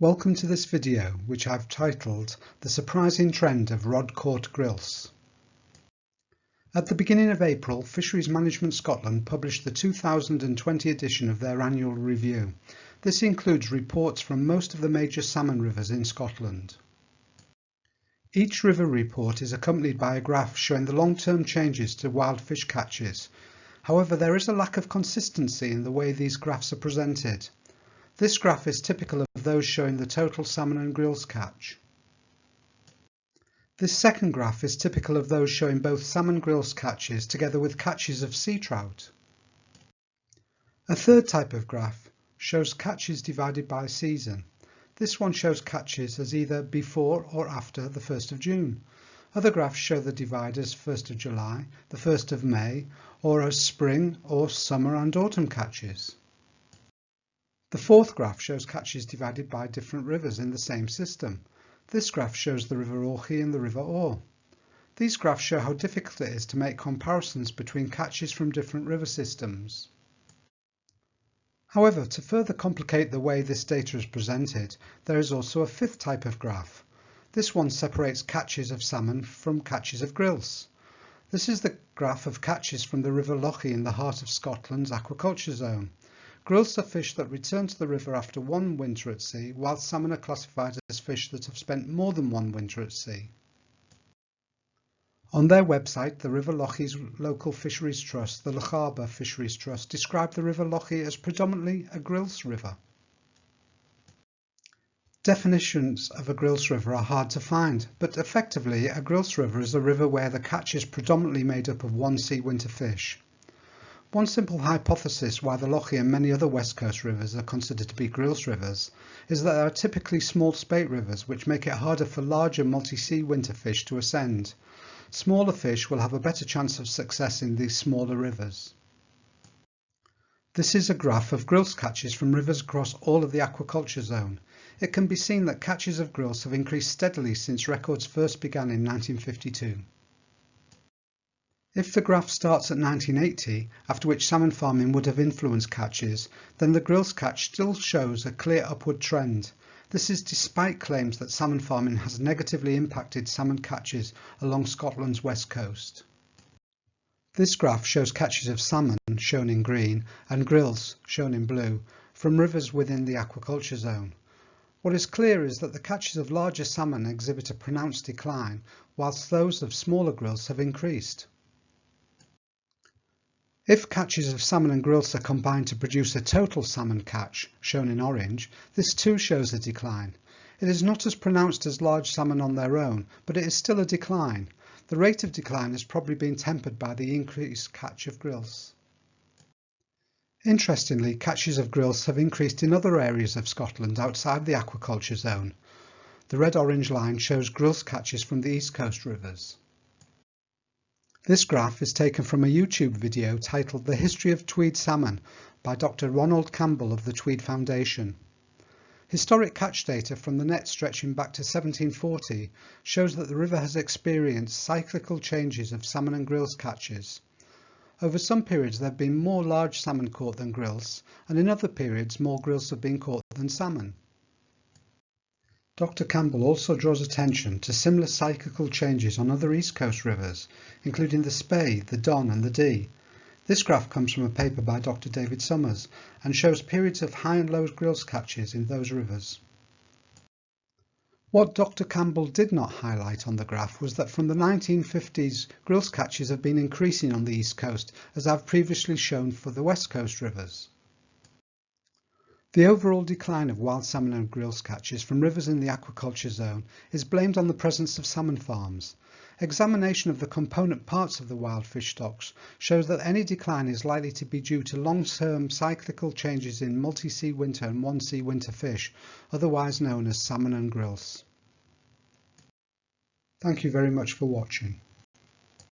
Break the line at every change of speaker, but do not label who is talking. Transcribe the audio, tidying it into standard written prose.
Welcome to this video, which I've titled The Surprising Trend of Rod-Caught Grilse. At the beginning of April, Fisheries Management Scotland published the 2020 edition of their annual review. This includes reports from most of the major salmon rivers in Scotland. Each river report is accompanied by a graph showing the long-term changes to wild fish catches. However, there is a lack of consistency in the way these graphs are presented. This graph is typical of those showing the total salmon and grilse catch. This second graph is typical of those showing both salmon grilse catches together with catches of sea trout. A third type of graph shows catches divided by season. This one shows catches as either before or after the 1st of June. Other graphs show the divide as 1st of July, the 1st of May, or as spring or summer and autumn catches. The fourth graph shows catches divided by different rivers in the same system. This graph shows the River Orchy and the River Orr. These graphs show how difficult it is to make comparisons between catches from different river systems. However, to further complicate the way this data is presented, there is also a fifth type of graph. This one separates catches of salmon from catches of grilse. This is the graph of catches from the River Lochie in the heart of Scotland's aquaculture zone. Grilse are fish that return to the river after one winter at sea, while salmon are classified as fish that have spent more than one winter at sea. On their website, the River Lochie's local fisheries trust, the Lochaber Fisheries Trust, describe the River Lochie as predominantly a grilse river. Definitions of a grilse river are hard to find, but effectively a grilse river is a river where the catch is predominantly made up of one sea winter fish. One simple hypothesis why the Lochie and many other west coast rivers are considered to be grilse rivers is that they are typically small spate rivers, which make it harder for larger multi-sea winter fish to ascend. Smaller fish will have a better chance of success in these smaller rivers. This is a graph of grilse catches from rivers across all of the aquaculture zone. It can be seen that catches of grilse have increased steadily since records first began in 1952. If the graph starts at 1980, after which salmon farming would have influenced catches, then the grilse catch still shows a clear upward trend. This is despite claims that salmon farming has negatively impacted salmon catches along Scotland's west coast. This graph shows catches of salmon, shown in green, and grilse, shown in blue, from rivers within the aquaculture zone. What is clear is that the catches of larger salmon exhibit a pronounced decline, whilst those of smaller grilse have increased. If catches of salmon and grilse are combined to produce a total salmon catch, shown in orange, this too shows a decline. It is not as pronounced as large salmon on their own, but it is still a decline. The rate of decline has probably been tempered by the increased catch of grilse. Interestingly, catches of grilse have increased in other areas of Scotland outside the aquaculture zone. The red-orange line shows grilse catches from the east coast rivers. This graph is taken from a YouTube video titled The History of Tweed Salmon by Dr. Ronald Campbell of the Tweed Foundation. Historic catch data from the net stretching back to 1740 shows that the river has experienced cyclical changes of salmon and grilse catches. Over some periods there have been more large salmon caught than grilse, and in other periods more grilse have been caught than salmon. Dr. Campbell also draws attention to similar cyclical changes on other East Coast rivers, including the Spey, the Don and the Dee. This graph comes from a paper by Dr. David Summers and shows periods of high and low grilse catches in those rivers. What Dr. Campbell did not highlight on the graph was that from the 1950s, grilse catches have been increasing on the East Coast, as I've previously shown for the West Coast rivers. The overall decline of wild salmon and grilse catches from rivers in the aquaculture zone is blamed on the presence of salmon farms. Examination of the component parts of the wild fish stocks shows that any decline is likely to be due to long-term cyclical changes in multi-sea winter and one-sea winter fish, otherwise known as salmon and grilse. Thank you very much for watching.